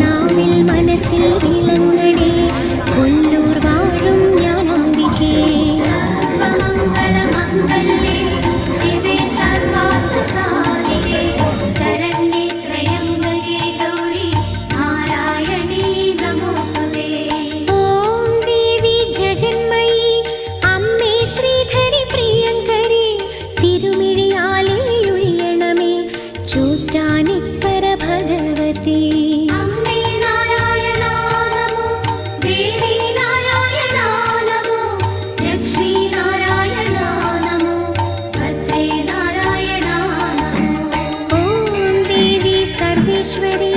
നാവിൽ മനസ്സിൽ വിളങ്ങണേ കൊല്ലൂർ വാഴും ജ്ഞാനാംബികേ. സർവമംഗളമംഗല്യേ ശിവേ സർവാർത്ഥസാധികേ ശരണ്യേ ത്രയംബകേ ഗൗരി നാരായണീ നമോസ്തുതേ. ഓം ദേവി ജഗന്മയി അമ്മേ ശ്രീധരി പ്രിയങ്കരി തിരുമിഴിയാലേ ഒഴിയണമേ ചോറ്റാനിക്കര ഭഗവതി. അമ്മേ നാരായണ നമോ ദേവി നാരായണ നമോ ലക്ഷ്മി നാരായണ നമോ ഭദ്രേ നാരായണ നമോ. ഓം ദേവി സർവേശ്വരി